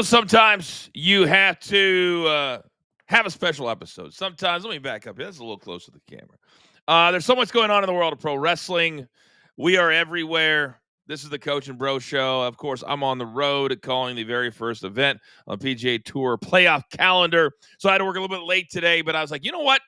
Sometimes you have to have a special episode. Sometimes, let me back up here. That's a little close to the camera. There's so much going on in the world of pro wrestling. We are everywhere. This is the Coach and Bro Show. Of course, I'm on the road calling the very first event on PGA Tour playoff calendar. So I had to work a little bit late today, but I was like, you know what?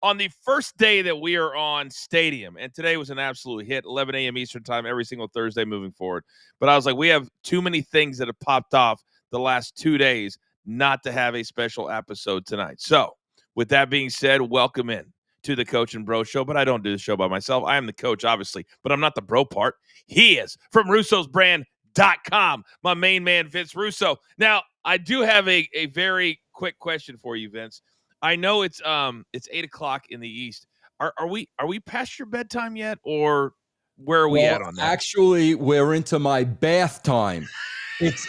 On the first day that we are on Stadium, and today was an absolute hit, 11 a.m. Eastern time every single Thursday moving forward. But I was like, we have too many things that have popped off the last 2 days not to have a special episode tonight. So with that being said, welcome in to the Coach and Bro Show. But I don't do the show by myself. I am the coach, obviously, but I'm not the bro part. He is from russosbrand.com, my main man, Vince Russo. Now, I do have a very quick question for you, Vince. I know it's 8:00 in the East. Are we past your bedtime yet, or where are we at on that? Actually, we're into my bath time. It's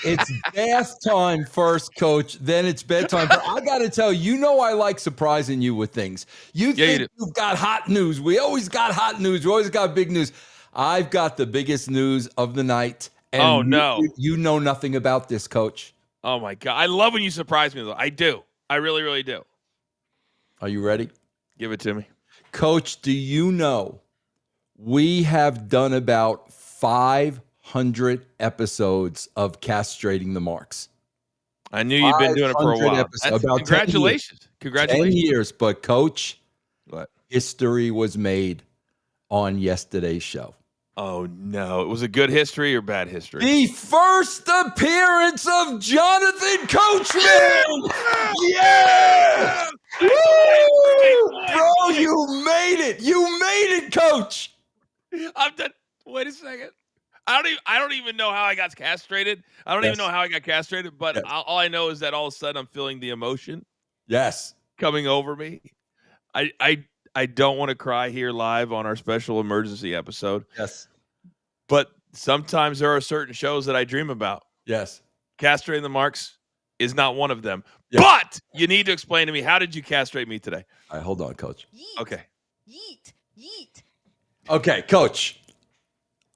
bath time first, Coach. Then it's bedtime. But I got to tell you, I like surprising you with things. You think you've got hot news. We always got hot news. We always got big news. I've got the biggest news of the night. And you know nothing about this, Coach. Oh my God! I love when you surprise me, though. I do. I really, really do. Are you ready? Give it to me. Coach, do you know we have done about 500 episodes of castrating the marks? I knew you've been doing it for a while. Congratulations. 10 years. But, Coach, what? History was made on yesterday's show. Oh, no. It was a good history or bad history? The first appearance of Jonathan Coachman! Yeah! Bro, you made it. You made it, Coach. I'm done. Wait a second. I don't even know how I got castrated. I don't even know how I got castrated, but all I know is that all of a sudden I'm feeling the emotion. Yes. Coming over me. I don't want to cry here live on our special emergency episode. Yes. But sometimes there are certain shows that I dream about. Yes. Castrating the marks is not one of them. Yes. But you need to explain to me, how did you castrate me today? All right, hold on, Coach. Yeet. Okay. Yeet. Okay, Coach.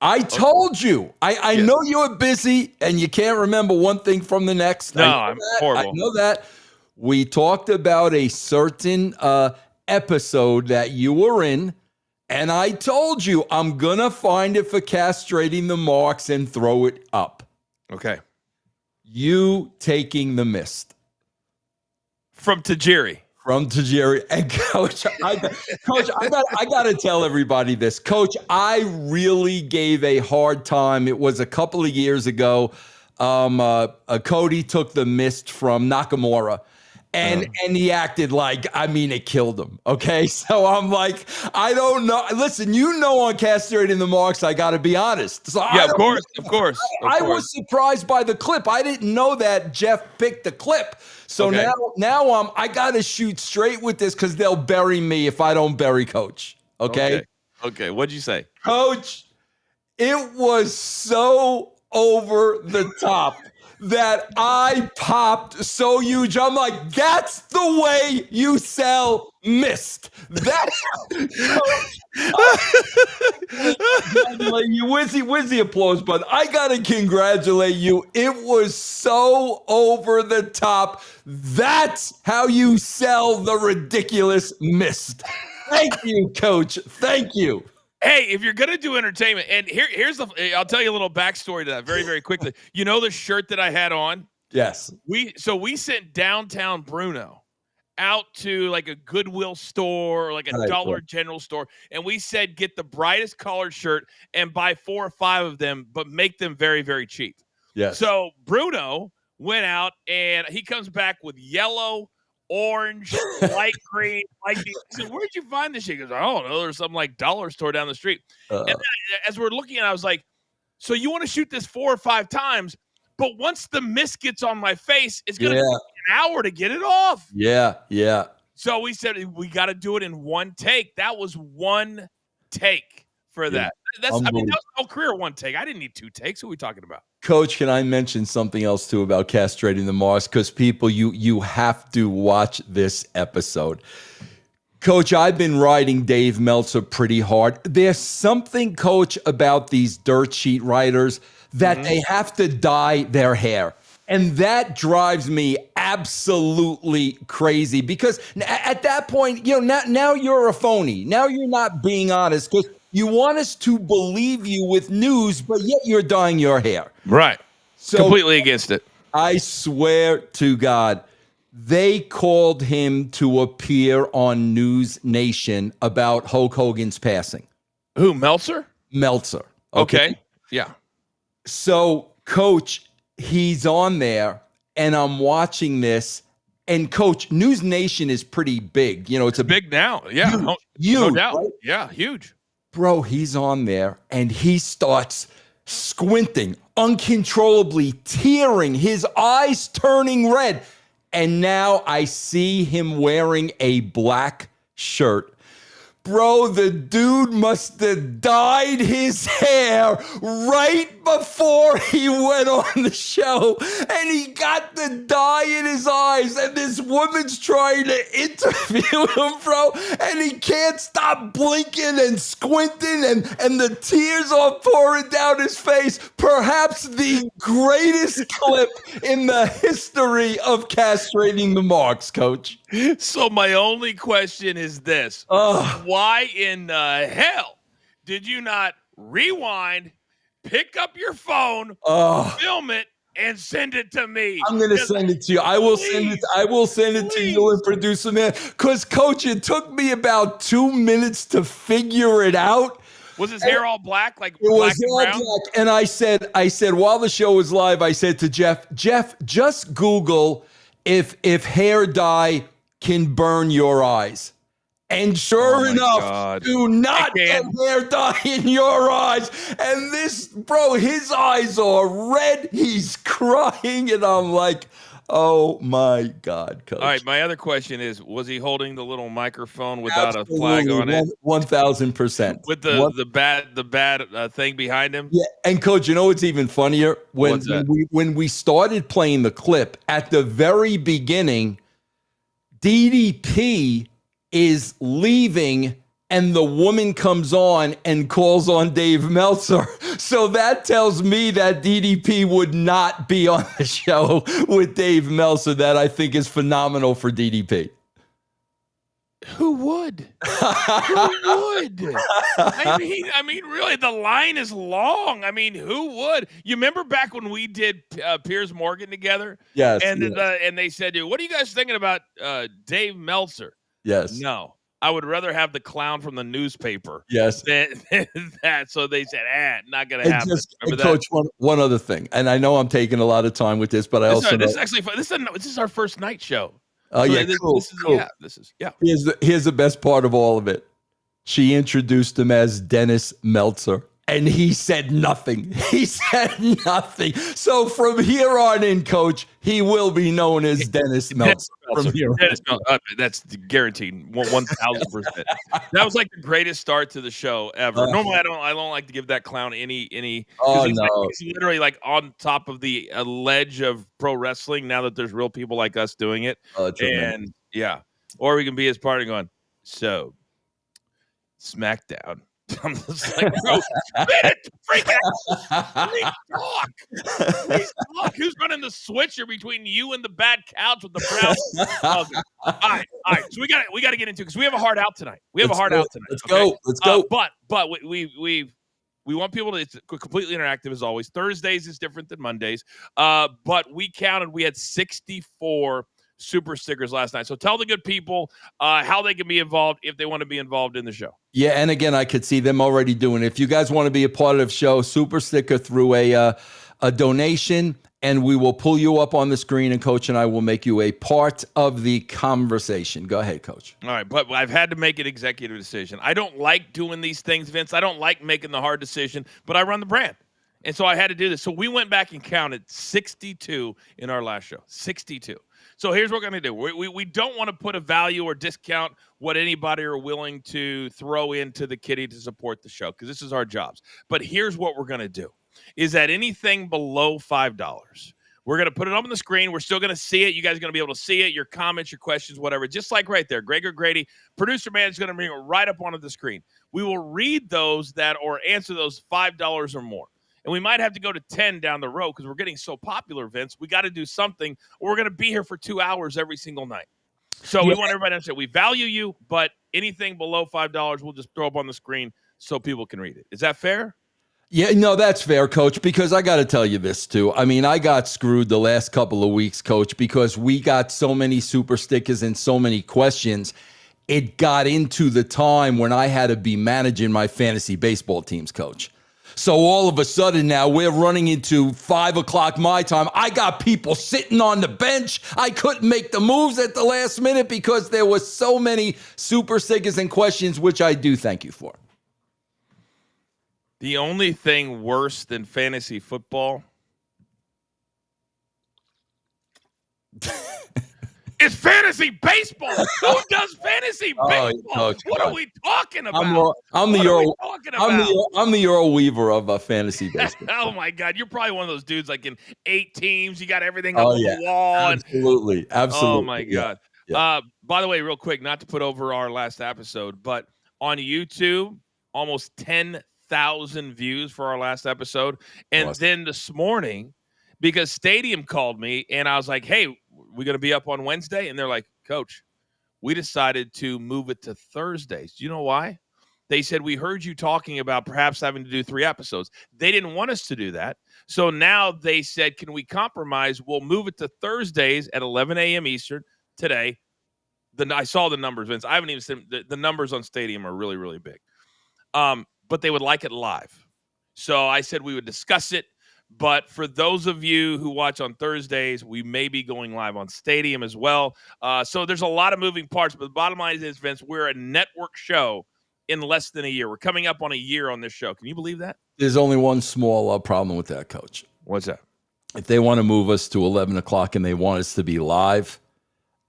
I told you. I know you're busy and you can't remember one thing from the next. No, I'm horrible. I know that. We talked about a certain episode that you were in, and I told you I'm going to find it for castrating the marks and throw it up. Okay. You taking the mist. From Tajiri. And Coach, I got to tell everybody this. Coach, I really gave a hard time. It was a couple of years ago. Cody took the mist from Nakamura. And he acted like, it killed him. Okay. So I'm like, I don't know. Listen, on castrating the marks, I got to be honest. So yeah, of course. I was surprised by the clip. I didn't know that Jeff picked the clip. So now I got to shoot straight with this because they'll bury me if I don't bury Coach. Okay. What'd you say? Coach, it was so over the top that I popped so huge. I'm like, that's the way you sell mist. That's congratulate you. Where's the applause button? I gotta congratulate you. It was so over the top. That's how you sell the ridiculous mist. Thank you, Coach. Thank you. Hey, if you're going to do entertainment, and I'll tell you a little backstory to that very, very quickly. You know the shirt that I had on? Yes. We sent downtown Bruno out to like a Goodwill store or like a Dollar General store, and we said, get the brightest colored shirt and buy 4 or 5 of them, but make them very, very cheap. Yes. So Bruno went out, and he comes back with yellow, orange, light green, like these. So where'd you find this shit? He goes, I don't know. There's some like dollar store down the street. And then, as we're looking at it, I was like, so you want to shoot this 4 or 5 times, but once the mist gets on my face, it's going to take an hour to get it off. Yeah. So we said, we got to do it in one take. That was one take for that. That was my whole career, one take. I didn't need 2 takes. What are we talking about? Coach, can I mention something else too about castrating the marks? Because people, you have to watch this episode. Coach, I've been riding Dave Meltzer pretty hard. There's something, Coach, about these dirt sheet riders that they have to dye their hair. And that drives me absolutely crazy because at that point, now you're a phony. Now you're not being honest because you want us to believe you with news, but yet you're dyeing your hair. Right. So Completely against it. I swear to God, they called him to appear on News Nation about Hulk Hogan's passing. Who, Meltzer? Meltzer. Okay. Yeah. So, Coach, he's on there, and I'm watching this. And, Coach, News Nation is pretty big. It's a big now. Yeah. huge, no doubt. right? Yeah, huge. Bro, he's on there, and he starts squinting, uncontrollably tearing, his eyes turning red. And now I see him wearing a black shirt. Bro, the dude must have dyed his hair right before he went on the show. And he got the dye in his eyes. And this woman's trying to interview him, bro. And he can't stop blinking and squinting. And the tears are pouring down his face. Perhaps the greatest clip in the history of castrating the marks, Coach. So my only question is this. Why in hell did you not rewind, pick up your phone, film it, and send it to me? I'm going to send it to you. I will send it to you and producer man. Because, Coach, it took me about 2 minutes to figure it out. Was his hair all black, like it was black and all brown? black. And I said, while the show was live, I said to Jeff, just Google if hair dye can burn your eyes. And sure enough, do not get hair dye in your eyes. And this, bro, his eyes are red. He's crying. And I'm like, oh, my God, Coach. All right, my other question is, was he holding the little microphone without a flag on it? 1,000%. With the bad thing behind him? Yeah, and Coach, you know what's even funnier? When we started playing the clip, at the very beginning, DDP is leaving and the woman comes on and calls on Dave Meltzer. So that tells me that DDP would not be on the show with Dave Meltzer. That I think is phenomenal for DDP. Who would? Who would? I mean, really, the line is long. I mean, who would? You remember back when we did Piers Morgan together? Yes. And they said, "What are you guys thinking about Dave Meltzer?" Yes. No, I would rather have the clown from the newspaper. Yes. Than that. So they said, not going to happen. And Coach, one other thing, and I know I'm taking a lot of time with this, but this is actually fun. This is our first night show. Oh, yeah, cool. Here's the best part of all of it. She introduced him as Dennis Meltzer, and he said nothing. He said nothing. So from here on in, Coach, he will be known as Dennis Meltzer. From here on. That's guaranteed, 1,000%. That was like the greatest start to the show ever. Normally, I don't like to give that clown any. Oh he's no! He's literally like on top of the ledge of pro wrestling. Now that there's real people like us doing it, and yeah, or we can be his partner going. So, SmackDown. I'm just like, bro, freaking talk. Please talk. Who's running the switcher between you and the bad couch with the brown? All right. So we got to get into it because we have a hard out tonight. Let's go. But we want people to. It's completely interactive as always. Thursdays is different than Mondays. But we counted. We had 64 super stickers last night. So tell the good people how they can be involved if they want to be involved in the show. Yeah, and again, I could see them already doing it. If you guys want to be a part of the show, super sticker through a donation, and we will pull you up on the screen, and Coach and I will make you a part of the conversation. Go ahead, Coach. All right, but I've had to make an executive decision. I don't like doing these things, Vince. I don't like making the hard decision, but I run the brand. And so I had to do this. So we went back and counted 62 in our last show, 62. So here's what we're going to do. We don't want to put a value or discount what anybody are willing to throw into the kitty to support the show because this is our jobs. But here's what we're going to do is that anything below $5, we're going to put it up on the screen. We're still going to see it. You guys are going to be able to see it, your comments, your questions, whatever. Just like right there, Gregor Grady, producer man, is going to bring it right up onto the screen. We will read those that or answer those $5 or more. and we might have to go to 10 down the road because we're getting so popular, Vince. We got to do something, or we're going to be here for 2 hours every single night. So we want everybody to understand we value you, but anything below $5, we'll just throw up on the screen so people can read it. Is that fair? Yeah, no, that's fair, Coach, because I got to tell you this, too. I mean, I got screwed the last couple of weeks, Coach, because we got so many super stickers and so many questions. It got into the time when I had to be managing my fantasy baseball teams, Coach. So all of a sudden now we're running into 5 o'clock my time. I got people sitting on the bench. I couldn't make the moves at the last minute because there was so many super stickers and questions, which I do thank you for. The only thing worse than fantasy football is fantasy baseball. Who does fantasy baseball? Coach, what are we talking about? I'm the Earl Weaver of fantasy baseball. Oh my God, you're probably one of those dudes like in 8 teams. You got everything up on the wall. Absolutely. Oh my God. Yeah. By the way, real quick, not to put over our last episode, but on YouTube, almost 10,000 views for our last episode. And then this morning, because Stadium called me and I was like, hey, we're going to be up on Wednesday. And they're like, Coach, we decided to move it to Thursdays. Do you know why? They said, we heard you talking about perhaps having to do 3 episodes. They didn't want us to do that. So now they said, can we compromise? We'll move it to Thursdays at 11 a.m. Eastern today. I saw the numbers, Vince. I haven't even seen the numbers on Stadium are really, really big. But they would like it live. So I said we would discuss it. But for those of you who watch on Thursdays, we may be going live on Stadium as well. So there's a lot of moving parts. But the bottom line is, Vince, we're a network show in less than a year. We're coming up on a year on this show. Can you believe that? There's only one small problem with that, Coach. What's that? If they want to move us to 11 o'clock and they want us to be live,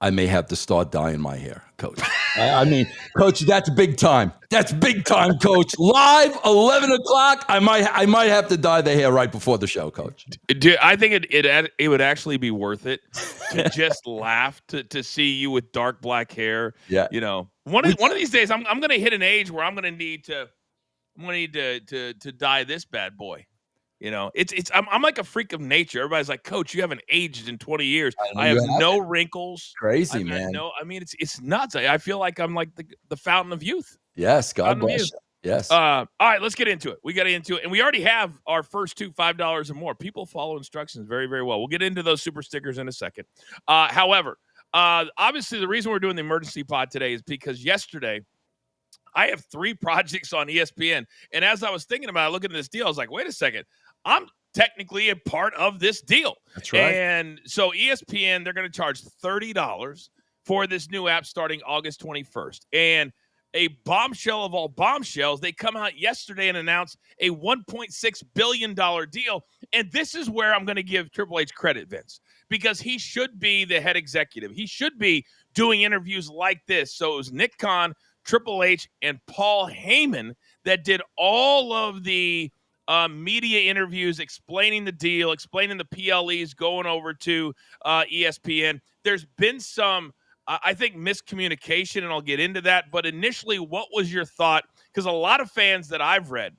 I may have to start dyeing my hair, Coach. I mean, Coach, that's big time. That's big time, Coach. Live, 11 o'clock. I might have to dye the hair right before the show, Coach. Dude, I think it would actually be worth it to just laugh to see you with dark black hair. Yeah, you know, one of these days, I'm going to hit an age where I'm going to need to dye this bad boy. You know, I'm like a freak of nature. Everybody's like, Coach, you haven't aged in 20 years. I have no wrinkles. Crazy, man. I mean, it's nuts. I feel like I'm like the fountain of youth. Yes, God bless you. Yes. All right, let's get into it. We got into it, and we already have our first 2 $5 or more. People follow instructions very, very well. We'll get into those super stickers in a second. However, obviously, the reason we're doing the emergency pod today is because yesterday I have 3 projects on ESPN, and as I was thinking about it, looking at this deal, I was like, wait a second. I'm technically a part of this deal. That's right. And so ESPN, they're going to charge $30 for this new app starting August 21st. And a bombshell of all bombshells, they come out yesterday and announce a $1.6 billion deal. And this is where I'm going to give Triple H credit, Vince, because he should be the head executive. He should be doing interviews like this. So it was Nick Khan, Triple H, and Paul Heyman that did all of the media interviews explaining the deal, explaining the PLEs, going over to ESPN. There's been some, I think, miscommunication, and I'll get into that. But initially, what was your thought? Because a lot of fans that I've read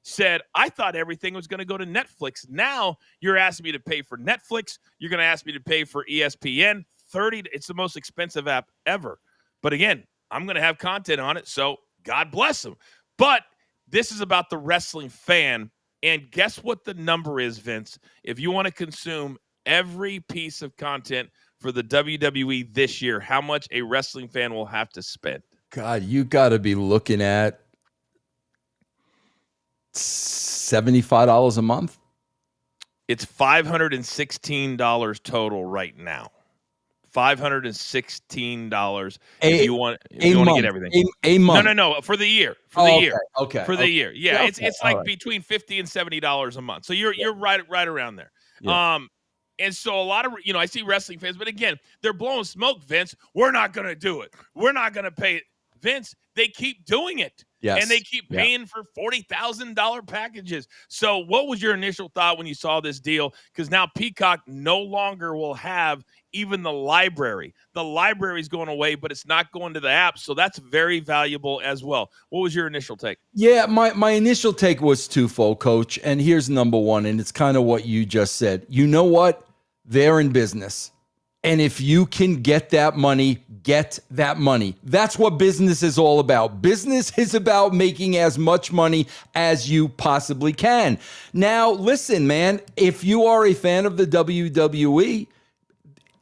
said, I thought everything was going to go to Netflix. Now you're asking me to pay for Netflix. You're going to ask me to pay for ESPN. It's the most expensive app ever. But again, I'm going to have content on it, so God bless them. But this is about the wrestling fan, and guess what the number is, Vince? If you want to consume every piece of content for the WWE this year, how much a wrestling fan will have to spend? God, you got to be looking at $75 a month. It's $516 total right now. $516 if you want to get everything. A month. No, for the year. For the year. Okay. For the year. Yeah, okay. it's like between $50 and $70 a month. So you're right around there. Yeah. And so a lot of, I see wrestling fans, but again, they're blowing smoke, Vince. We're not going to do it. We're not going to pay it. Vince, they keep doing it. Yes. And they keep paying for $40,000 packages. So what was your initial thought when you saw this deal? Because now Peacock no longer will have even the library. The library is going away, but it's not going to the app. So that's very valuable as well. What was your initial take? Yeah, my initial take was twofold, Coach. And here's number one, and it's kind of what you just said. You know what? They're in business. And if you can get that money, get that money. That's what business is all about. Business is about making as much money as you possibly can. Now, listen, man, if you are a fan of the WWE,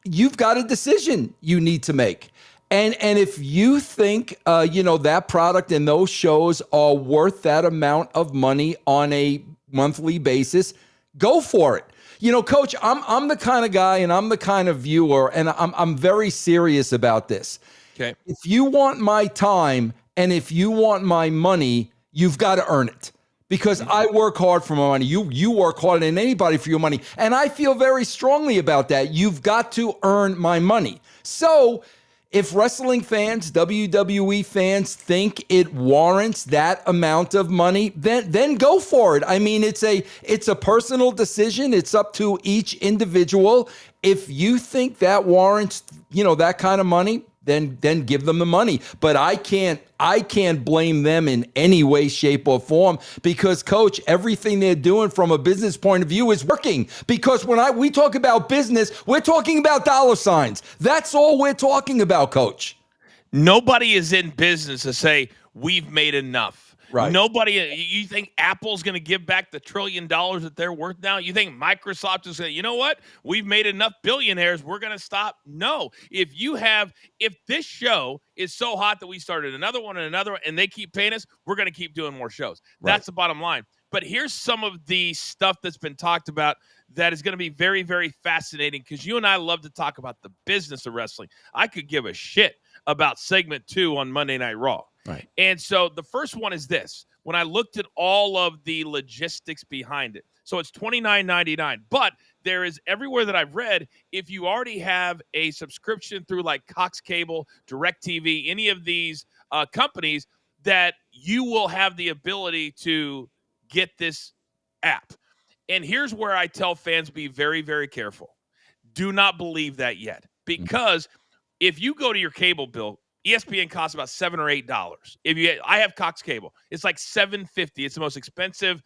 you've got a decision you need to make. And if you think, that product and those shows are worth that amount of money on a monthly basis, go for it. Coach, I'm the kind of guy and I'm the kind of viewer, and I'm very serious about this. Okay. If you want my time and if you want my money, you've got to earn it. Because I work hard for my money. You work harder than anybody for your money. And I feel very strongly about that. You've got to earn my money. So if wrestling fans, WWE fans think it warrants that amount of money, then go for it. I mean, it's a personal decision. It's up to each individual. If you think that warrants, that kind of money, then give them the money. But I can't blame them in any way, shape, or form, because, Coach, everything they're doing from a business point of view is working. Because when we talk about business, we're talking about dollar signs. That's all we're talking about, Coach. Nobody is in business to say we've made enough. Right. Nobody. You think Apple's going to give back the $1 trillion that they're worth now? You think Microsoft is going to, you know what? We've made enough billionaires. We're going to stop. No. If this show is so hot that we started another one and they keep paying us, we're going to keep doing more shows. Right. That's the bottom line. But here's some of the stuff that's been talked about that is going to be very, very fascinating, because you and I love to talk about the business of wrestling. I could give a shit about segment 2 on Monday Night Raw. Right. And so the first one is this. When I looked at all of the logistics behind it, so it's $29.99, but there is, everywhere that I've read, if you already have a subscription through like Cox Cable, DirecTV, any of these companies, that you will have the ability to get this app. And here's where I tell fans, be very, very careful. Do not believe that yet, because if you go to your cable bill, ESPN costs about $7 or $8. I have Cox Cable. It's like $7.50. It's the most expensive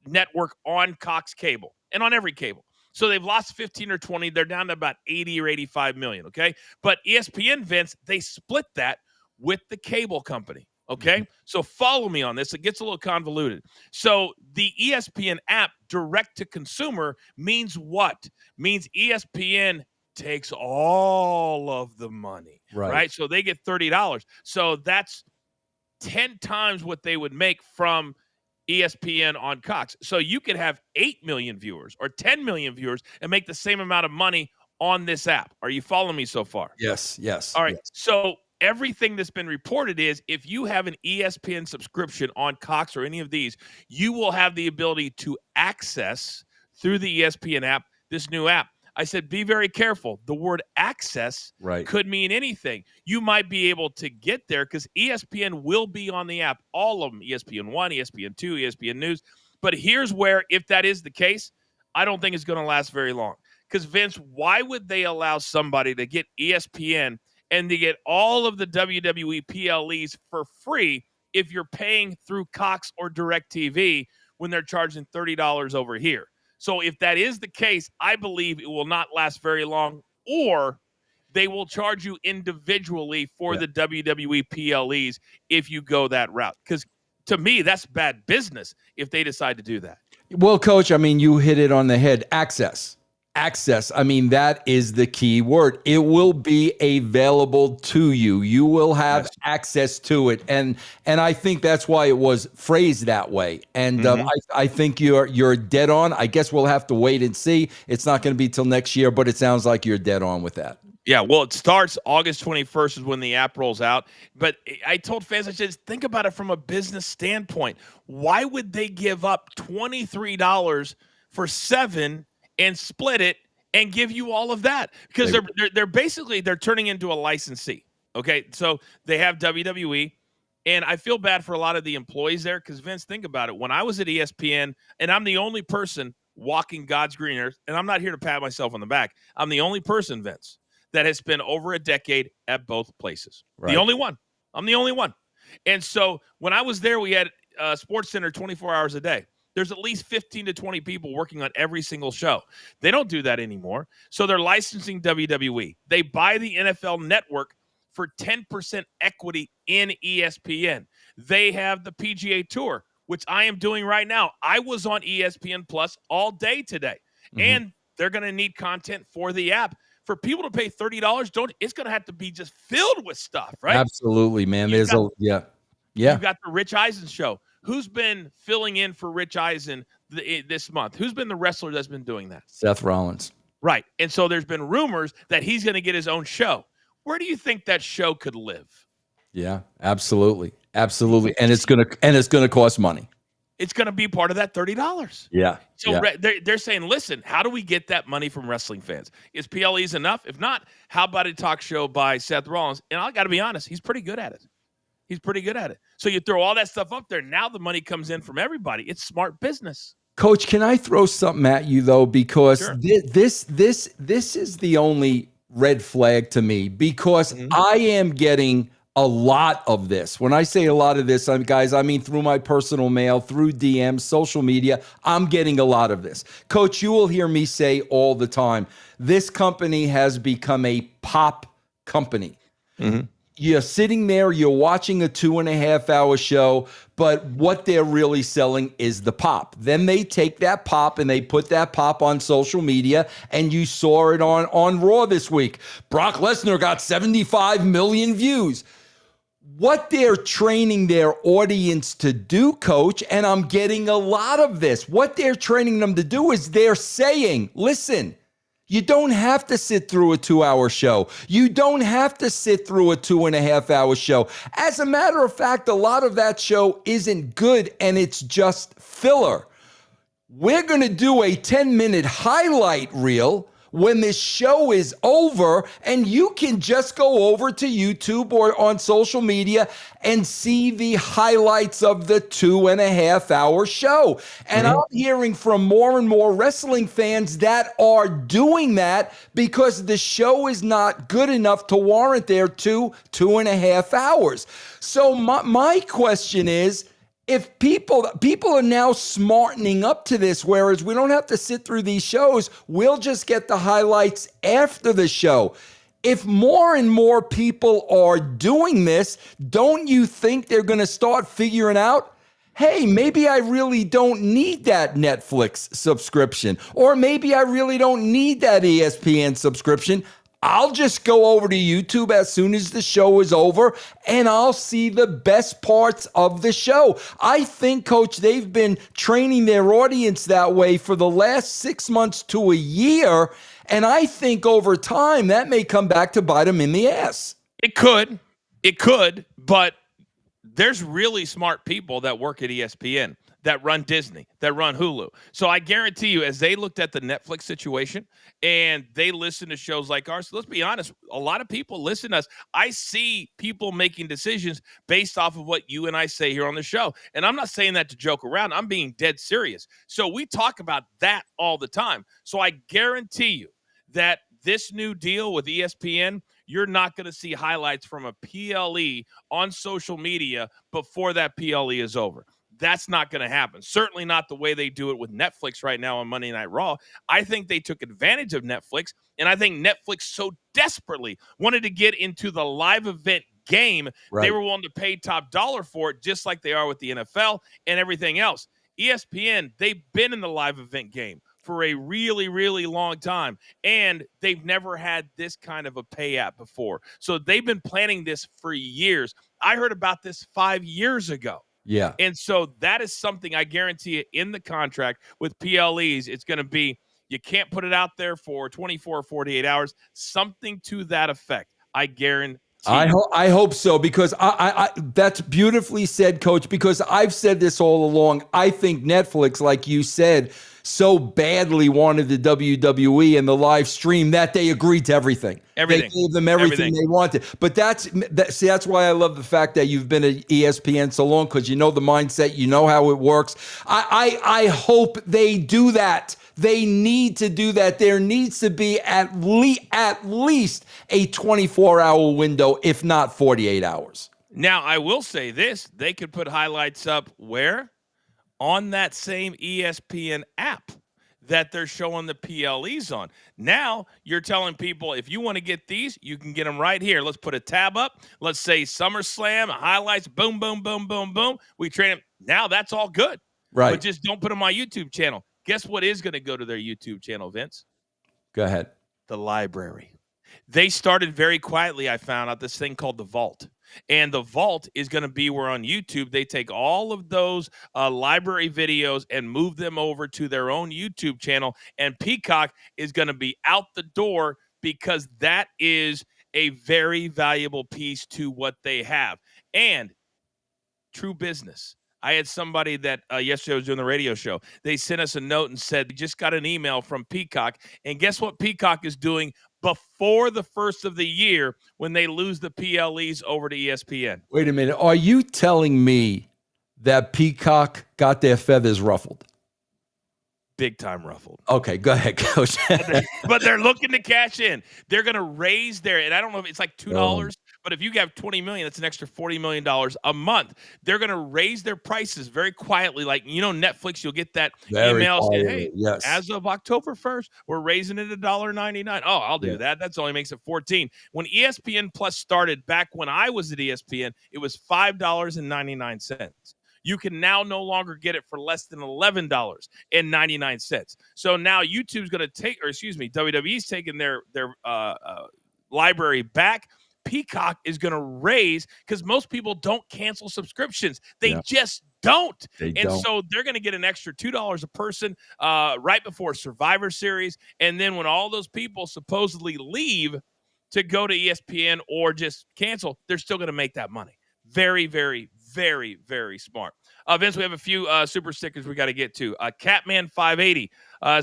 network on Cox Cable and on every cable. So they've lost 15 or 20. They're down to about 80 or 85 million, okay? But ESPN, Vince, they split that with the cable company, okay? So follow me on this. It gets a little convoluted. So the ESPN app, direct to consumer, means what? Means ESPN takes all of the money, right? So they get $30. So that's 10 times what they would make from ESPN on Cox. So you could have 8 million viewers or 10 million viewers and make the same amount of money on this app. Are you following me so far? Yes. All right. Yes. So everything that's been reported is, if you have an ESPN subscription on Cox or any of these, you will have the ability to access through the ESPN app this new app. I said, be very careful. The word access could mean anything. You might be able to get there because ESPN will be on the app, all of them, ESPN 1, ESPN 2, ESPN News. But here's where, if that is the case, I don't think it's going to last very long. Because, Vince, why would they allow somebody to get ESPN and to get all of the WWE PLEs for free if you're paying through Cox or DirecTV when they're charging $30 over here? So if that is the case, I believe it will not last very long, or they will charge you individually for the WWE PLEs if you go that route. Because to me, that's bad business if they decide to do that. Well, Coach, I mean, you hit it on the head. Access. I mean, that is the key word. It will be available to you. You will have access to it. And I think that's why it was phrased that way. And I think you're dead on. I guess we'll have to wait and see. It's not going to be till next year, but it sounds like you're dead on with that. Yeah, well, it starts August 21st is when the app rolls out. But I told fans, I said, think about it from a business standpoint. Why would they give up $23 for $7 and split it and give you all of that? Because they're basically turning into a licensee. Okay, so they have WWE, And I feel bad for a lot of the employees there because, Vince, think about it. When I was at ESPN, and I'm the only person walking God's green earth, and I'm not here to pat myself on the back. I'm the only person, Vince, that has spent over a decade at both places. Right. The only one. I'm the only one. And so when I was there, we had Sports Center 24 hours a day. There's at least 15 to 20 people working on every single show. They don't do that anymore. So they're licensing WWE. They buy the NFL Network for 10% equity in ESPN. They have the PGA Tour, which I am doing right now. I was on ESPN Plus all day today. Mm-hmm. And they're going to need content for the app. For people to pay $30, it's going to have to be just filled with stuff, right? Absolutely, man. You've got the Rich Eisen show. Who's been filling in for Rich Eisen this month? Who's been the wrestler that's been doing that? Seth Rollins. Right. And so there's been rumors that he's going to get his own show. Where do you think that show could live? Yeah, absolutely. Absolutely. And it's going to cost money. It's going to be part of that $30. Yeah. So they're saying, listen, how do we get that money from wrestling fans? Is PLEs enough? If not, how about a talk show by Seth Rollins? And I got to be honest, he's pretty good at it. So you throw all that stuff up there. Now the money comes in from everybody. It's smart business. Coach, can I throw something at you though? Because sure. this is the only red flag to me, because I am getting a lot of this. When I say a lot of this, guys, I mean through my personal mail, through DMs, social media, I'm getting a lot of this. Coach, you will hear me say all the time, this company has become a pop company. Mm-hmm. You're sitting there, you're watching a 2.5-hour show, but what they're really selling is the pop. Then they take that pop and they put that pop on social media, and you saw it on Raw this week. Brock Lesnar got 75 million views. What they're training their audience to do, Coach, and I'm getting a lot of this, what they're training them to do is they're saying, listen, you don't have to sit through a 2-hour show. You don't have to sit through a 2.5-hour show. As a matter of fact, a lot of that show isn't good and it's just filler. We're going to do a 10-minute highlight reel when this show is over, and you can just go over to YouTube or on social media and see the highlights of the 2.5-hour show. And I'm hearing from more and more wrestling fans that are doing that because the show is not good enough to warrant their 2.5 hours. So my question is, if people are now smartening up to this, whereas we don't have to sit through these shows, we'll just get the highlights after the show. If more and more people are doing this, don't you think they're going to start figuring out, hey, maybe I really don't need that Netflix subscription, or maybe I really don't need that ESPN subscription. I'll just go over to YouTube as soon as the show is over, and I'll see the best parts of the show. I think, Coach, they've been training their audience that way for the last 6 months to a year, and I think over time that may come back to bite them in the ass. It could, but there's really smart people that work at ESPN, that run Disney, that run Hulu. So I guarantee you, as they looked at the Netflix situation and they listen to shows like ours, so let's be honest, a lot of people listen to us. I see people making decisions based off of what you and I say here on the show. And I'm not saying that to joke around. I'm being dead serious. So we talk about that all the time. So I guarantee you that this new deal with ESPN, you're not going to see highlights from a PLE on social media before that PLE is over. That's not going to happen. Certainly not the way they do it with Netflix right now on Monday Night Raw. I think they took advantage of Netflix, and I think Netflix so desperately wanted to get into the live event game, They were willing to pay top dollar for it, just like they are with the NFL and everything else. ESPN, they've been in the live event game for a really, really long time, and they've never had this kind of a pay app before. So they've been planning this for years. I heard about this 5 years ago. Yeah. And so that is something I guarantee you in the contract with PLEs. It's going to be, you can't put it out there for 24 or 48 hours, something to that effect. I guarantee. I hope so, because I that's beautifully said, Coach, because I've said this all along. I think Netflix, like you said, so badly wanted the WWE and the live stream that they agreed to everything. They gave them everything they wanted. But that's why I love the fact that you've been at ESPN so long, because you know the mindset, you know how it works. I hope they do that. They need to do that. There needs to be at least a 24-hour window, if not 48 hours. Now, I will say this. They could put highlights up where? On that same ESPN app that they're showing the PLEs on. Now, you're telling people, if you want to get these, you can get them right here. Let's put a tab up. Let's say SummerSlam, highlights, boom, boom, boom, boom, boom. We train them. Now, that's all good. Right. But just don't put them on my YouTube channel. Guess what is going to go to their YouTube channel, Vince? Go ahead. The library. They started very quietly, I found out, this thing called the Vault. And the Vault is going to be where on YouTube they take all of those library videos and move them over to their own YouTube channel. And Peacock is going to be out the door because that is a very valuable piece to what they have. And true business. I had somebody that yesterday was doing the radio show. They sent us a note and said, they just got an email from Peacock. And guess what Peacock is doing before the first of the year when they lose the PLEs over to ESPN? Wait a minute. Are you telling me that Peacock got their feathers ruffled? Big time ruffled. Okay, go ahead, Coach. But they're looking to cash in. They're going to raise their, and I don't know if it's like $2, but if you have 20 million, that's an extra $40 million a month. They're going to raise their prices very quietly. Like, you know, Netflix, you'll get that email saying, hey, yes, as of October 1st, we're raising it $1.99. Oh, I'll do that. That's only makes it 14. When ESPN Plus started back when I was at ESPN, it was $5.99. You can now no longer get it for less than $11.99. So now YouTube's going to take, or excuse me, WWE's taking their library back. Peacock is going to raise, because most people don't cancel subscriptions. They just don't. So they're going to get an extra $2 a person right before Survivor Series. And then when all those people supposedly leave to go to ESPN or just cancel, they're still going to make that money. Very, very, very, very smart. Vince, we have a few super stickers we got to get to. Catman580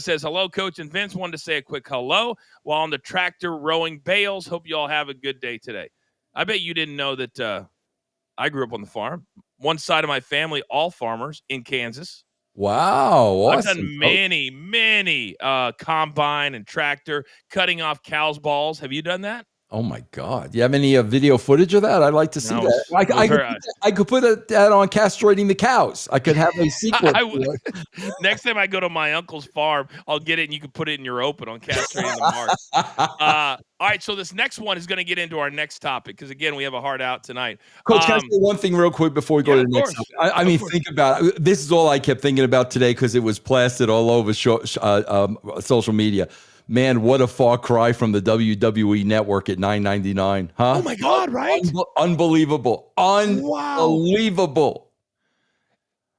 says, hello, Coach and Vince. Wanted to say a quick hello while on the tractor rowing bales. Hope you all have a good day today. I bet you didn't know that I grew up on the farm. One side of my family, all farmers in Kansas. Wow. Awesome. I've done many combine and tractor, cutting off cows' balls. Have you done that? Oh my God! You have any video footage of that? I'd like to see that. I could put that on castrating the cows. I could have a sequence. Next time I go to my uncle's farm, I'll get it, and you can put it in your open on castrating the marks. All right, so this next one is going to get into our next topic because, again, we have a hard out tonight. Coach, can I say one thing real quick before we go to the next topic? I mean, think about it. This is all I kept thinking about today because it was plastered all over social media. Man, what a far cry from the WWE Network at $9.99, huh? Oh my God! Right? Unbelievable! Unbelievable!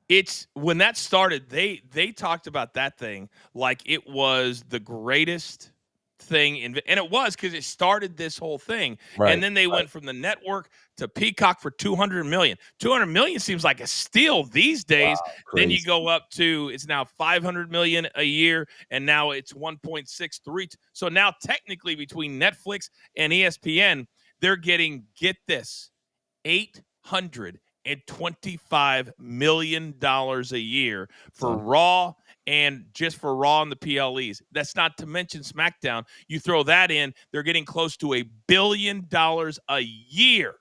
It's when that started. They talked about that thing like it was the greatest thing, and it was, because it started this whole thing. Right, and then they went from the network to Peacock for $200 million. $200 million seems like a steal these days. Wow, then you go up to, it's now $500 million a year, and now it's 1.63. So now technically between Netflix and ESPN, they're getting, get this, $825 million a year for Raw, and just for Raw and the PLEs. That's not to mention SmackDown. You throw that in, they're getting close to $1 billion a year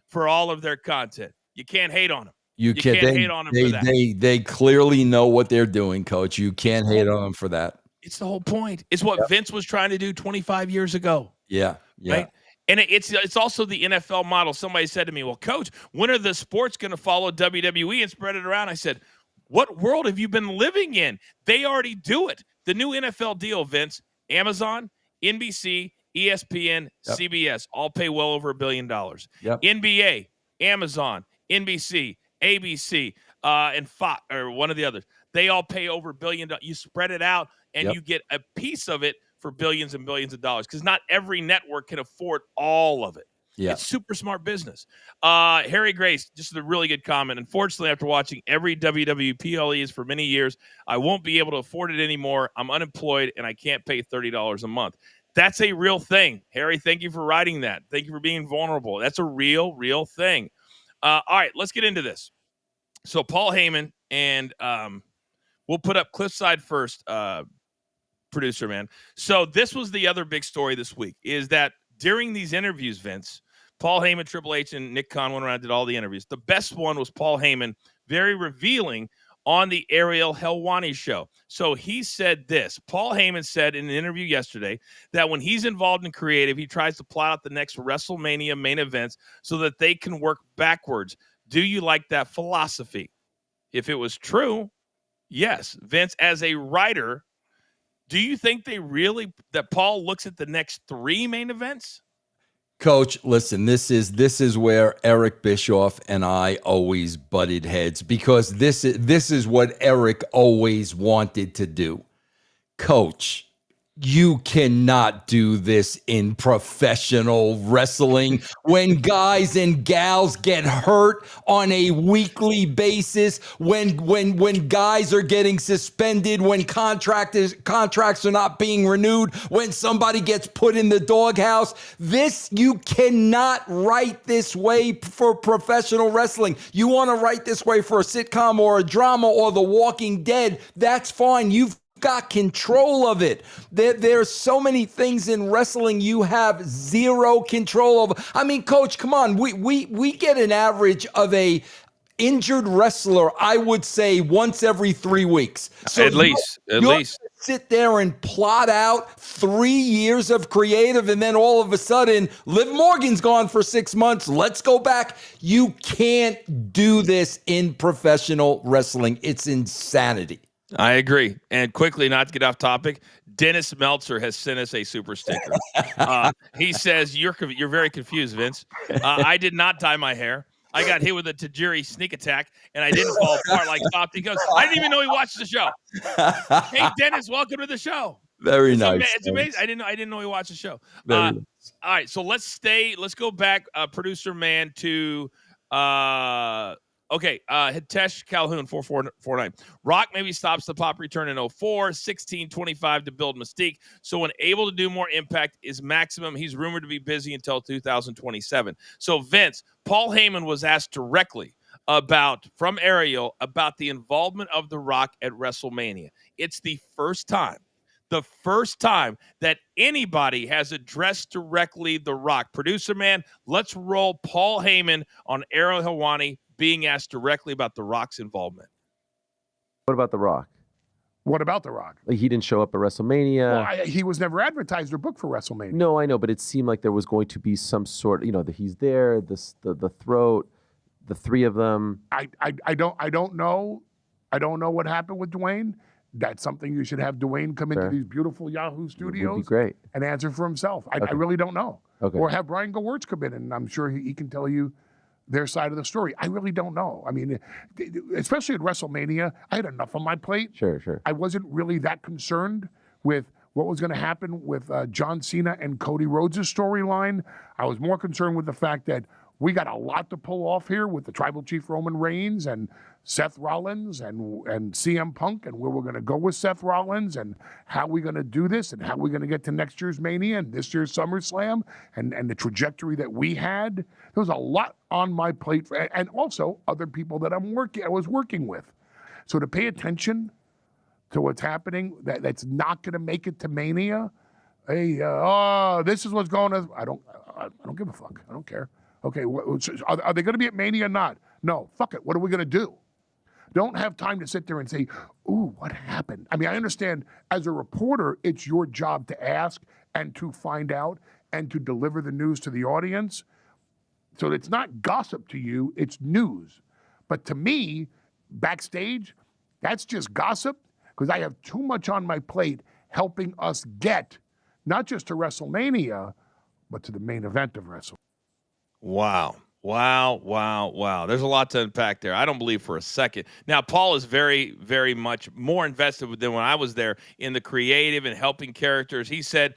for all of their content. You can't hate on them. You can't hate on them for that. They clearly know what they're doing, Coach. You can't hate on them for that. It's the whole point. It's what Vince was trying to do 25 years ago. Yeah. Right? And it's also the NFL model. Somebody said to me, well, Coach, when are the sports going to follow WWE and spread it around? I said, what world have you been living in? They already do it. The new NFL deal, Vince, Amazon, NBC, ESPN, CBS, all pay well over $1 billion. NBA, Amazon, NBC, ABC, and Fox, or one of the others. They all pay over $1 billion. You spread it out, and you get a piece of it for billions and billions of dollars, because not every network can afford all of it. Yeah. It's super smart business. Harry Grace, just a really good comment. Unfortunately, after watching every WWE PLEs for many years, I won't be able to afford it anymore. I'm unemployed and I can't pay $30 a month. That's a real thing. Harry, thank you for writing that. Thank you for being vulnerable. That's a real thing. All right, let's get into this. So Paul Heyman, and we'll put up Cliffside first, producer man. So this was the other big story this week, is that during these interviews, Vince, Paul Heyman, Triple H, and Nick Khan went around and did all the interviews. The best one was Paul Heyman, very revealing on the Ariel Helwani show. So he said this. Paul Heyman said in an interview yesterday that when he's involved in creative, he tries to plot out the next WrestleMania main events so that they can work backwards. Do you like that philosophy? If it was true, yes. Vince, as a writer, do you think that Paul looks at the next 3 main events? Coach, listen, this is where Eric Bischoff and I always butted heads, because this is what Eric always wanted to do. Coach, you cannot do this in professional wrestling when guys and gals get hurt on a weekly basis, when guys are getting suspended, when contracts are not being renewed, when somebody gets put in the doghouse. You cannot write this way for professional wrestling. You want to write this way for a sitcom or a drama or The Walking Dead, that's fine. You've got control of it. There's so many things in wrestling you have zero control over. I mean, Coach, come on. We get an average of a injured wrestler, I would say, once every 3 weeks. So at least. Sit there and plot out 3 years of creative, and then all of a sudden, Liv Morgan's gone for 6 months. Let's go back. You can't do this in professional wrestling. It's insanity. I agree. And quickly, not to get off topic, Dennis Meltzer has sent us a super sticker. He says, you're very confused, Vince. I did not dye my hair. I got hit with a Tajiri sneak attack, and I didn't fall apart like Softy. He goes, I didn't even know he watched the show. Hey, Dennis, welcome to the show. Very nice. It's amazing. I didn't know he watched the show. Nice. All right, so let's go back, producer man, to Hitesh Calhoun, 4449. Rock maybe stops the pop return in 04, 16-25 to build mystique. So when able to do more impact is maximum, he's rumored to be busy until 2027. So Vince, Paul Heyman was asked directly from Ariel about the involvement of The Rock at WrestleMania. It's the first time that anybody has addressed directly The Rock. Producer man, let's roll Paul Heyman on Ariel Helwani being asked directly about The Rock's involvement. What about The Rock? What about The Rock? Like, he didn't show up at WrestleMania. Well, he was never advertised or booked for WrestleMania. No, I know, but it seemed like there was going to be some sort, that he's there, the throat, the 3 of them. I don't know. I don't know what happened with Dwayne. That's something you should have Dwayne come into these beautiful Yahoo studios Would be great. and answer for himself. I really don't know. Okay. Or have Brian Gewirtz come in, and I'm sure he can tell you their side of the story. I really don't know. I mean, especially at WrestleMania, I had enough on my plate. Sure. I wasn't really that concerned with what was going to happen with John Cena and Cody Rhodes' storyline. I was more concerned with the fact that we got a lot to pull off here with the Tribal Chief Roman Reigns and Seth Rollins and CM Punk, and where we're going to go with Seth Rollins, and how we're going to do this, and how we're going to get to next year's Mania and this year's SummerSlam, and the trajectory that we had. There was a lot on my plate, and also other people that I was working with. So to pay attention to what's happening, that's not going to make it to Mania. Hey, this is what's going on. I don't give a fuck. I don't care. Okay, are they going to be at Mania or not? No, fuck it. What are we going to do? Don't have time to sit there and say, ooh, what happened? I mean, I understand as a reporter, it's your job to ask and to find out and to deliver the news to the audience. So it's not gossip to you, it's news. But to me, backstage, that's just gossip, because I have too much on my plate helping us get not just to WrestleMania, but to the main event of WrestleMania. Wow. Wow, wow, wow. There's a lot to unpack there. I don't believe for a second. Now, Paul is very, very much more invested than when I was there in the creative and helping characters. He said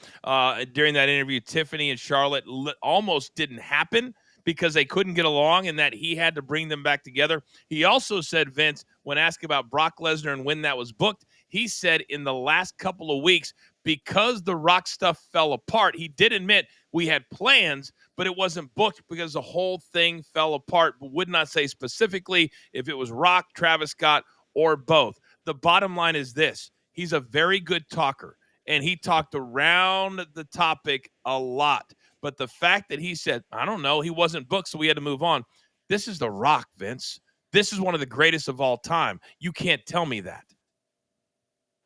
during that interview, Tiffany and Charlotte almost didn't happen because they couldn't get along and that he had to bring them back together. He also said, Vince, when asked about Brock Lesnar and when that was booked, he said in the last couple of weeks, because the Rock stuff fell apart, he did admit we had plans, but it wasn't booked because the whole thing fell apart, but would not say specifically if it was Rock, Travis Scott, or both. The bottom line is this. He's a very good talker, and he talked around the topic a lot. But the fact that he said, I don't know, he wasn't booked, so we had to move on. This is The Rock, Vince. This is one of the greatest of all time. You can't tell me that.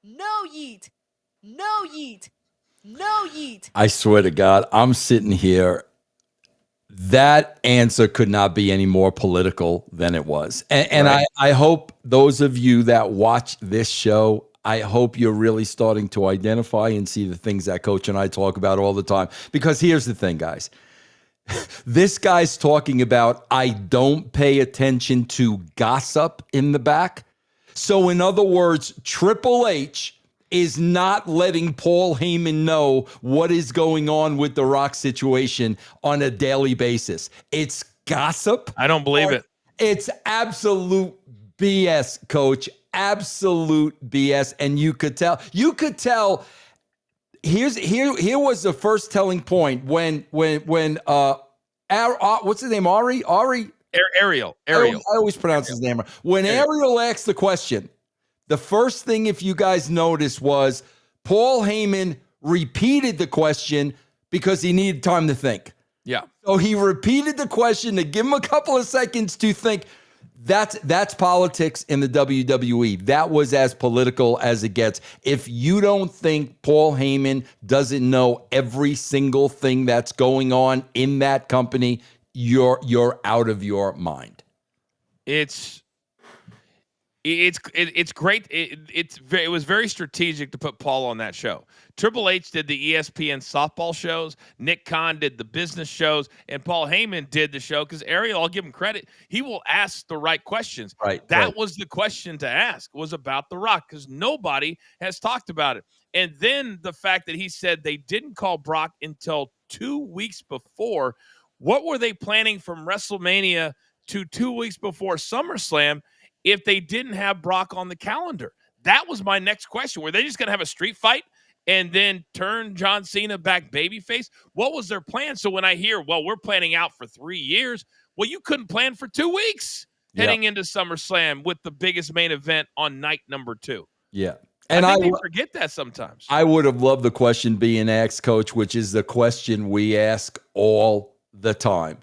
No yeet. No yeet. No yeet. I swear to God, I'm sitting here. That answer could not be any more political than it was. And Right. I hope those of you that watch this show, I hope you're really starting to identify and see the things that Coach and I talk about all the time. Because here's the thing, guys. This guy's talking about, I don't pay attention to gossip in the back. So in other words, Triple H is not letting Paul Heyman know what is going on with the Rock situation on a daily basis. It's gossip. I don't believe it. It's absolute BS, Coach. Absolute BS. And you could tell. Here was the first telling point when what's his name? Ari? Ariel. I always pronounce his name wrong. When Ariel asked the question, the first thing, if you guys noticed, was Paul Heyman repeated the question because he needed time to think. Yeah. So he repeated the question to give him a couple of seconds to think. That's politics in the WWE. That was as political as it gets. If you don't think Paul Heyman doesn't know every single thing that's going on in that company, you're out of your mind. It's great. It was very strategic to put Paul on that show. Triple H did the ESPN softball shows. Nick Khan did the business shows, and Paul Heyman did the show because Ariel, I'll give him credit, he will ask the right questions. Right. That was the question to ask, was about The Rock, because nobody has talked about it. And then the fact that he said they didn't call Brock until 2 weeks before. What were they planning from WrestleMania to 2 weeks before SummerSlam if they didn't have Brock on the calendar? That was my next question. Were they just going to have a street fight and then turn John Cena back babyface? What was their plan? So when I hear, well, we're planning out for 3 years, well, you couldn't plan for 2 weeks heading into SummerSlam with the biggest main event on night number 2. Yeah. And I think they forget that sometimes. I would have loved the question being asked, Coach, which is the question we ask all the time.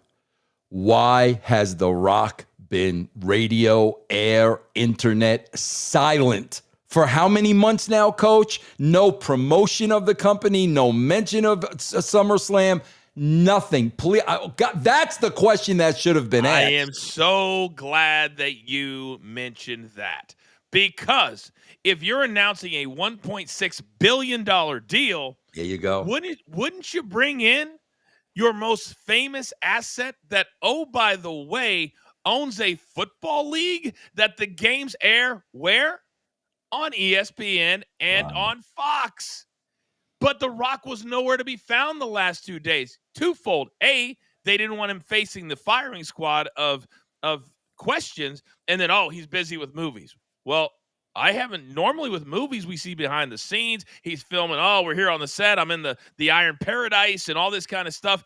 Why has The Rock been radio, air, internet silent for how many months now, Coach? No promotion of the company, no mention of SummerSlam, nothing. Please, God, that's the question that should have been asked. I am so glad that you mentioned that, because if you're announcing a $1.6 billion deal, there you go. Wouldn't you bring in your most famous asset that, oh, by the way, owns a football league that the games air where? On ESPN and on Fox. But The Rock was nowhere to be found the last 2 days. Twofold. A, they didn't want him facing the firing squad of questions. And then, oh, he's busy with movies. Well, I haven't. Normally with movies, we see behind the scenes. He's filming, oh, we're here on the set. I'm in the Iron Paradise and all this kind of stuff.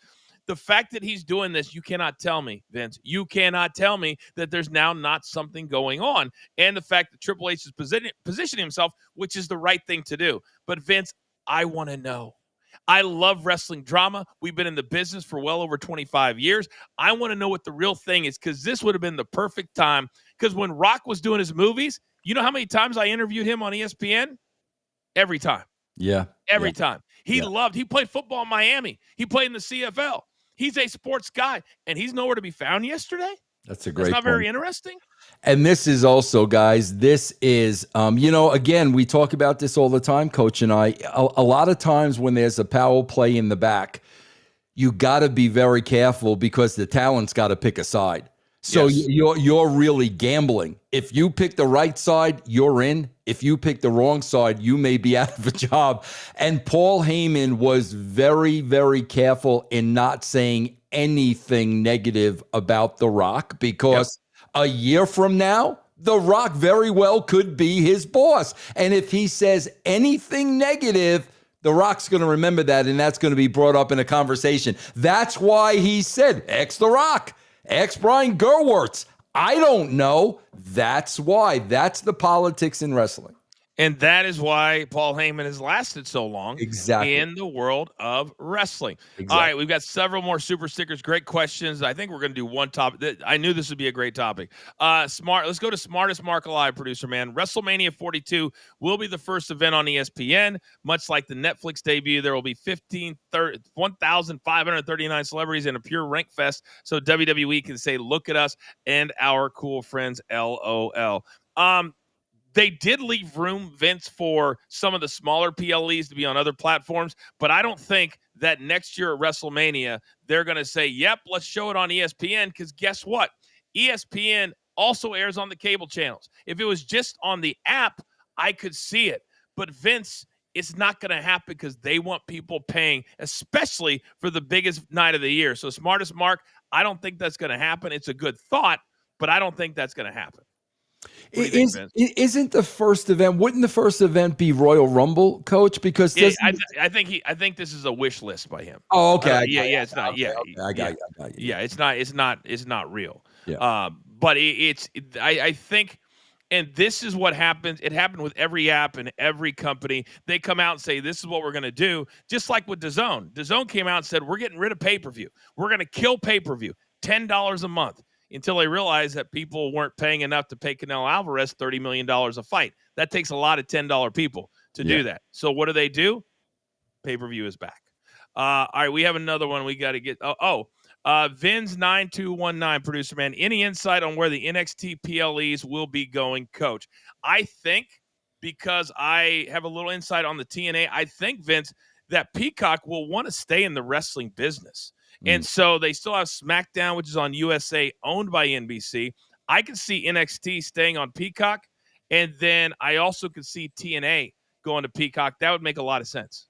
The fact that he's doing this, you cannot tell me, Vince, you cannot tell me that there's now not something going on. And the fact that Triple H is positioning himself, which is the right thing to do. But Vince, I want to know. I love wrestling drama. We've been in the business for well over 25 years. I want to know what the real thing is, because this would have been the perfect time. Because when Rock was doing his movies, you know how many times I interviewed him on ESPN? Every time. Yeah. Every time. He played football in Miami. He played in the CFL. He's a sports guy, and he's nowhere to be found yesterday. That's a great That's not point. very interesting. And this is also, guys, this is, again, we talk about this all the time, Coach and I. A lot of times when there's a power play in the back, you got to be very careful because the talent's got to pick a side. So Yes. you're really gambling. If you pick the right side, you're in. If you pick the wrong side, you may be out of a job. And Paul Heyman was very, very careful in not saying anything negative about The Rock because a year from now, The Rock very well could be his boss. And if he says anything negative, The Rock's going to remember that, and that's going to be brought up in a conversation. That's why he said, X The Rock. Ex Brian Gerwirtz. I don't know. That's why. That's the politics in wrestling. And that is why Paul Heyman has lasted so long in the world of wrestling. All right, we've got several more super stickers. Great questions. I think we're going to do one topic. I knew this would be a great topic. Let's go to Smartest Mark Alive, producer man. WrestleMania 42 will be the first event on ESPN. Much like the Netflix debut, there will be 1,539 celebrities in a pure rank fest, so WWE can say, look at us and our cool friends, LOL. They did leave room, Vince, for some of the smaller PLEs to be on other platforms, but I don't think that next year at WrestleMania, they're going to say, yep, let's show it on ESPN, because guess what? ESPN also airs on the cable channels. If it was just on the app, I could see it. But Vince, it's not going to happen because they want people paying, especially for the biggest night of the year. So Smartest Mark, I don't think that's going to happen. It's a good thought, but I don't think that's going to happen. Isn't the first event? Wouldn't the first event be Royal Rumble, Coach? Because I think this is a wish list by him. Oh, okay. It's not. Okay, I got you. Yeah, it's not real. Yeah. But I think, and this is what happens. It happened with every app and every company. They come out and say, this is what we're going to do. Just like with DAZN. DAZN came out and said, we're getting rid of pay-per-view. We're going to kill pay-per-view. $10 a month. Until they realized that people weren't paying enough to pay Canelo Alvarez $30 million a fight. That takes a lot of $10 people to do that. So what do? Pay-per-view is back. All right, we have another one we got to get. Vins9219, producer man, any insight on where the NXT PLEs will be going, Coach? I think, because I have a little insight on the TNA, I think, Vince, that Peacock will want to stay in the wrestling business. And so they still have SmackDown, which is on USA, owned by NBC. I can see NXT staying on Peacock, and then I also could see TNA going to Peacock. That would make a lot of sense.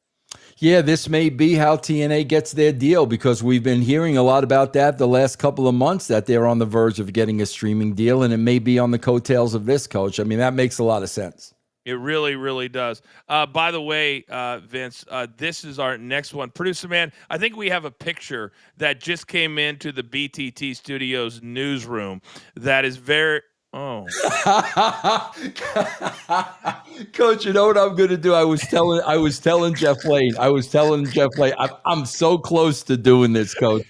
Yeah, this may be how TNA gets their deal, because we've been hearing a lot about that the last couple of months, that they're on the verge of getting a streaming deal, and it may be on the coattails of this, Coach. I mean, that makes a lot of sense. It really, really does. By the way, Vince, this is our next one. Producer man, I think we have a picture that just came into the BTT Studios newsroom that is very... Oh. Coach, you know what I'm going to do? I was telling Jeff Lane, I'm so close to doing this, Coach.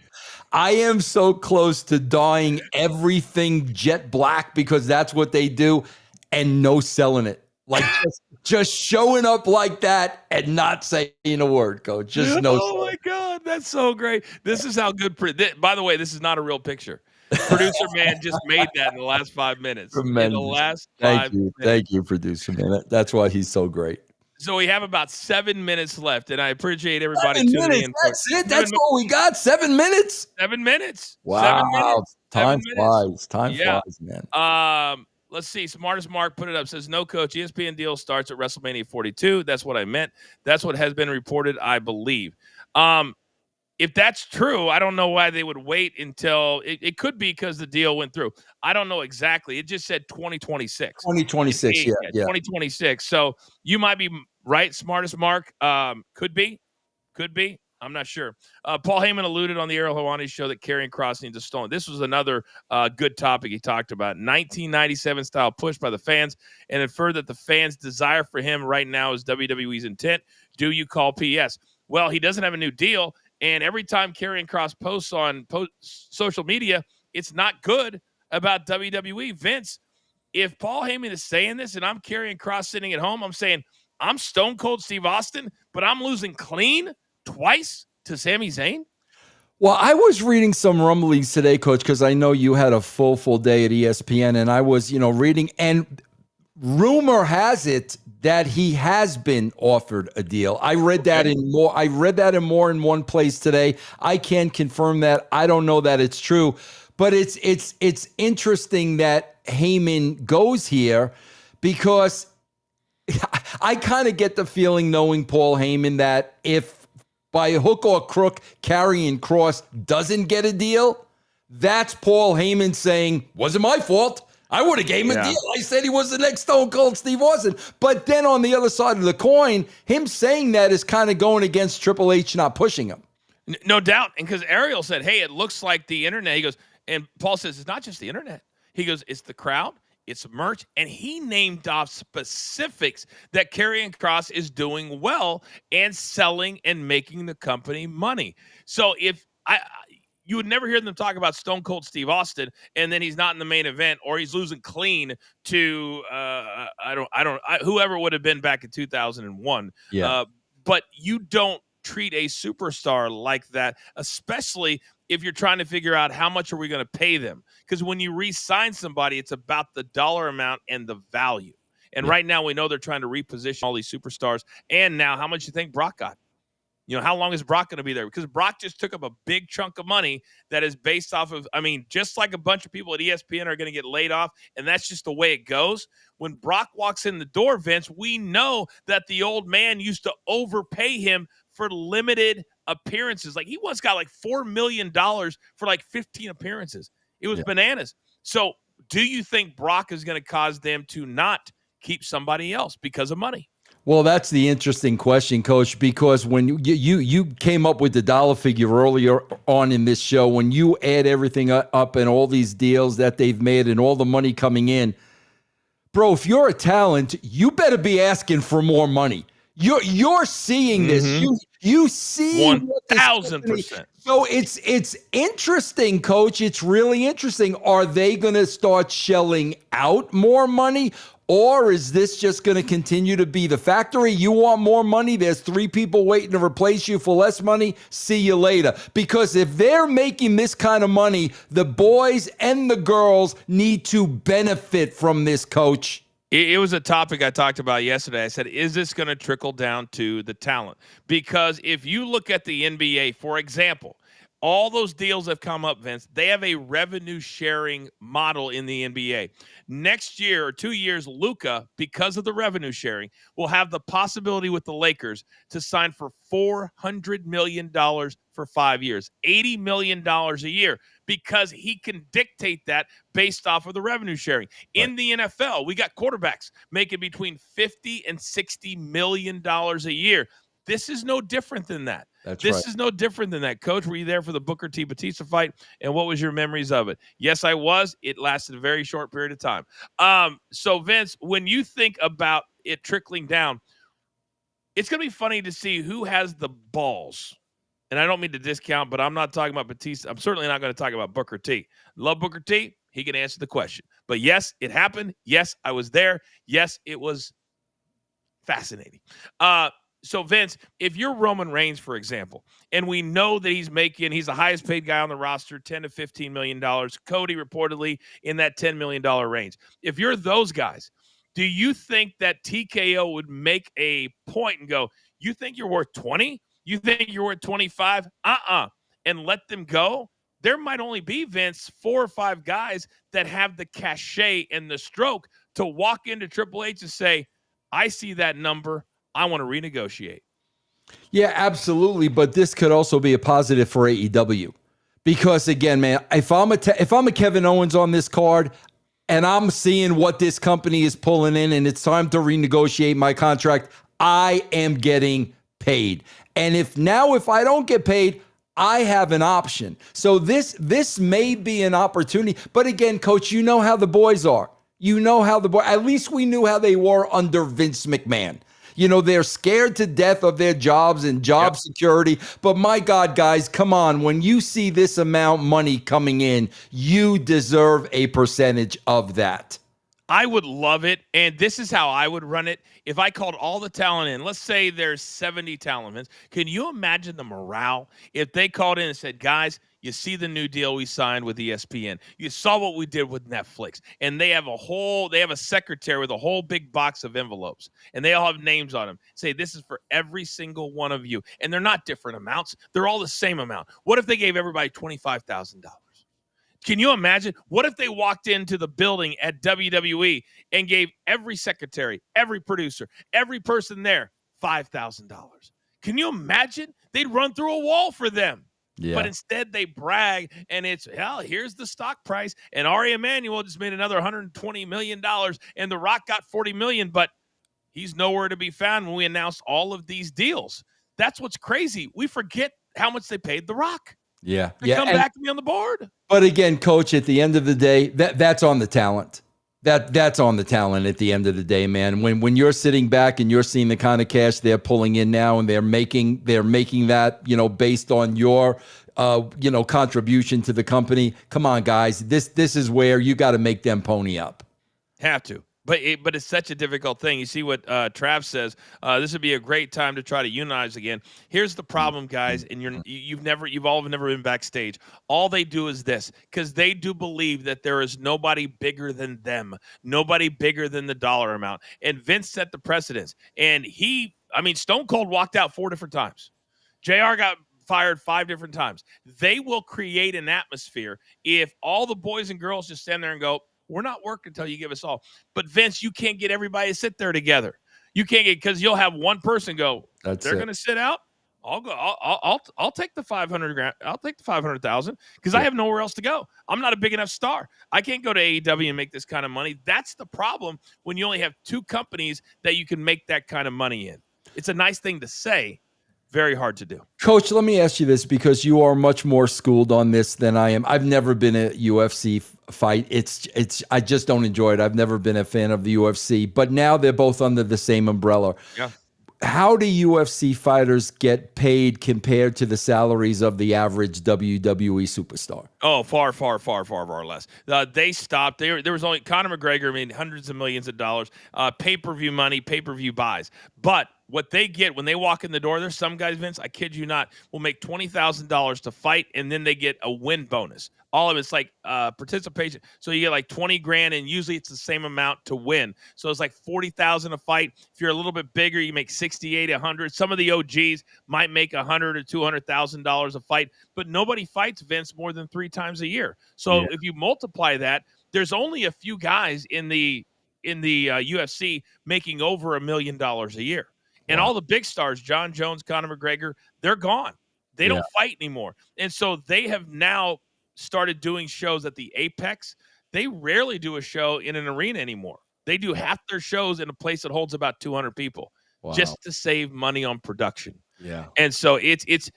I am so close to dyeing everything jet black, because that's what they do, and no selling it. Like just showing up like that and not saying a word, Coach. Just no. Oh my God, that's so great. This is how good. By the way, this is not a real picture. Producer man just made that in the last 5 minutes. Tremendous. In the last 5 minutes. Thank you, producer man. That's why he's so great. So we have about 7 minutes left, and I appreciate everybody tuning in. That's it. That's all we got. 7 minutes. 7 minutes. Wow. 7 minutes. Time flies. Time flies, man. Let's see. Smartest Mark put it up. Says, no, Coach. ESPN deal starts at WrestleMania 42. That's what I meant. That's what has been reported, I believe. If that's true, I don't know why they would wait until it could be because the deal went through. I don't know exactly. It just said 2026. 2026, yeah. 2026. So you might be right, Smartest Mark. Could be. I'm not sure. Paul Heyman alluded on the Ariel Helwani show that Karrion Kross needs a stone. This was another good topic he talked about. 1997 style push by the fans, and inferred that the fans' desire for him right now is WWE's intent. Do you call PS? Well, he doesn't have a new deal, and every time Karrion Kross posts on social media, it's not good about WWE. Vince, if Paul Heyman is saying this and I'm Karrion Kross sitting at home, I'm saying, I'm Stone Cold Steve Austin, but I'm losing clean twice to Sami Zayn? Well, I was reading some rumblings today, Coach, because I know you had a full day at ESPN, and I was, reading, and rumor has it that he has been offered a deal. I read that in more. I read that in more in one place today. I can't confirm that. I don't know that it's true, but it's interesting that Heyman goes here because I kind of get the feeling, knowing Paul Heyman, that if by hook or crook Karrion Kross doesn't get a deal, that's Paul Heyman saying, wasn't my fault. I would have gave him a deal. I said he was the next Stone Cold Steve Austin. But then on the other side of the coin, him saying that is kind of going against Triple H not pushing him. No doubt. And because Ariel said, hey, it looks like the internet. He goes, and Paul says, it's not just the internet. He goes, it's the crowd, it's merch. And he named off specifics that Karrion Kross is doing well and selling and making the company money. So if you would never hear them talk about Stone Cold Steve Austin, and then he's not in the main event, or he's losing clean to whoever would have been back in 2001. Yeah. But you don't treat a superstar like that, especially if you're trying to figure out how much are we going to pay them. Because when you re-sign somebody, it's about the dollar amount and the value. And right now we know they're trying to reposition all these superstars. And now, how much you think Brock got? You know, how long is Brock going to be there? Because Brock just took up a big chunk of money that is based off of, just like a bunch of people at ESPN are going to get laid off, and that's just the way it goes. When Brock walks in the door, Vince, we know that the old man used to overpay him for limited appearances. Like, he once got like $4 million for like 15 appearances. It was bananas. So do you think Brock is going to cause them to not keep somebody else because of money? Well, that's the interesting question, Coach, because when you came up with the dollar figure earlier on in this show, when you add everything up and all these deals that they've made and all the money coming in, bro, if you're a talent, you better be asking for more money. You're seeing this. You see 1,000%. So it's interesting, Coach. It's really interesting. Are they going to start shelling out more money? Or is this just going to continue to be the factory? You want more money? There's 3 people waiting to replace you for less money. See you later. Because if they're making this kind of money, the boys and the girls need to benefit from this, Coach. It was a topic I talked about yesterday. I said, is this going to trickle down to the talent? Because if you look at the NBA, for example, all those deals have come up, Vince. They have a revenue sharing model in the NBA. Next year or 2 years, Luka, because of the revenue sharing, will have the possibility with the Lakers to sign for $400 million for 5 years, $80 million a year, because he can dictate that based off of the revenue sharing. In the NFL, we got quarterbacks making between $50 and $60 million a year. This is no different than that. This is no different than that. Coach, were you there for the Booker T. Batista fight? And what was your memories of it? Yes, I was. It lasted a very short period of time. So, Vince, when you think about it trickling down, it's going to be funny to see who has the balls. And I don't mean to discount, but I'm not talking about Batista. I'm certainly not going to talk about Booker T. Love Booker T. He can answer the question. But yes, it happened. Yes, I was there. Yes, it was fascinating. So, Vince, if you're Roman Reigns, for example, and we know that he's the highest paid guy on the roster, $10 to $15 million. Cody reportedly in that $10 million range. If you're those guys, do you think that TKO would make a point and go, you think you're worth 20? You think you're worth 25? And let them go? There might only be, Vince, 4 or 5 guys that have the cachet and the stroke to walk into Triple H and say, I see that number. I want to renegotiate. Yeah, absolutely. But this could also be a positive for AEW. Because, again, man, if I'm a Kevin Owens on this card and I'm seeing what this company is pulling in and it's time to renegotiate my contract, I am getting paid. And if I don't get paid, I have an option. So this may be an opportunity. But, again, Coach, you know how the boys are. At least we knew how they were under Vince McMahon. You know, they're scared to death of their jobs and job security. But my God, guys, come on. When you see this amount of money coming in, you deserve a percentage of that. I would love it, and this is how I would run it. If I called all the talent in, let's say there's 70 talent, Vince, can you imagine the morale if they called in and said, guys, you see the new deal we signed with ESPN. You saw what we did with Netflix. And they have a secretary with a whole big box of envelopes, and they all have names on them. Say, this is for every single one of you. And they're not different amounts. They're all the same amount. What if they gave everybody $25,000? Can you imagine? What if they walked into the building at WWE and gave every secretary, every producer, every person there $5,000? Can you imagine? They'd run through a wall for them. Yeah. But instead they brag, and it's, hell, here's the stock price. And Ari Emanuel just made another $120 million, and The Rock got $40 million, but he's nowhere to be found when we announced all of these deals. That's what's crazy. We forget how much they paid The Rock. Yeah. They come back to me on the board. But again, Coach, at the end of the day, that's on the talent. That's on the talent at the end of the day, man. When you're sitting back and you're seeing the kind of cash they're pulling in now, and they're making that, based on your contribution to the company. Come on, guys. This is where you got to make them pony up. Have to. But it's such a difficult thing. You see what Trav says. This would be a great time to try to unionize again. Here's the problem, guys, and you've all never been backstage. All they do is this, because they do believe that there is nobody bigger than them, nobody bigger than the dollar amount. And Vince set the precedence. And Stone Cold walked out 4 different times. JR got fired 5 different times. They will create an atmosphere if all the boys and girls just stand there and go, we're not working until you give us all. But Vince, you can't get everybody to sit there together. You can't get, because you'll have one person go, they're going to sit out. I'll go. I'll take the 500 grand. I'll take the 500,000 because I have nowhere else to go. I'm not a big enough star. I can't go to AEW and make this kind of money. That's the problem when you only have 2 companies that you can make that kind of money in. It's a nice thing to say. Very hard to do. Coach, let me ask you this, because you are much more schooled on this than I am. I've never been a UFC fight. I just don't enjoy it. I've never been a fan of the UFC, but now they're both under the same umbrella. Yeah. How do UFC fighters get paid compared to the salaries of the average WWE superstar? Oh, far, far, far, far, far less. They stopped. There was only Conor McGregor made hundreds of millions of dollars, pay-per-view money, pay-per-view buys. But what they get when they walk in the door, there's some guys, Vince, I kid you not, will make $20,000 to fight, and then they get a win bonus. All of it's like participation. So you get like 20 grand, and usually it's the same amount to win. So it's like 40,000 a fight. If you're a little bit bigger, you make 68, 100. Some of the OGs might make $100,000 or $200,000 a fight, but nobody fights, Vince, more than 3 times a year. So if you multiply that, there's only a few guys in the UFC making over $1 million a year. And all the big stars, John Jones, Conor McGregor, they're gone. They don't fight anymore. And so they have now started doing shows at the Apex. They rarely do a show in an arena anymore. They do half their shows in a place that holds about 200 people just to save money on production. Yeah. And so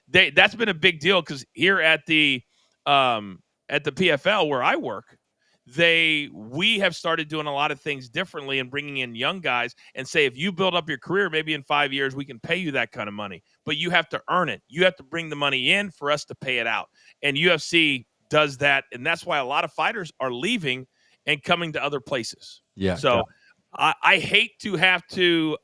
that's been a big deal, because here at the PFL where I work, we have started doing a lot of things differently and bringing in young guys and say, if you build up your career, maybe in 5 years, we can pay you that kind of money, but you have to earn it. You have to bring the money in for us to pay it out. And UFC does that. And that's why a lot of fighters are leaving and coming to other places. Yeah. So I hate to have to,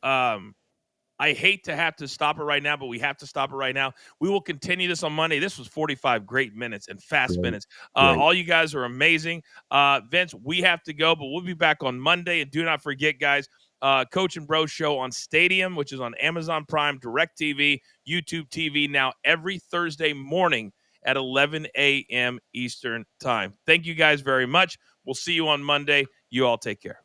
stop it right now, but we have to stop it right now. We will continue this on Monday. This was 45 great minutes and fast minutes. All you guys are amazing. Vince, we have to go, but we'll be back on Monday. And do not forget, guys, Coach and Bro Show on Stadium, which is on Amazon Prime, DirecTV, YouTube TV, now every Thursday morning at 11 a.m. Eastern Time. Thank you guys very much. We'll see you on Monday. You all take care.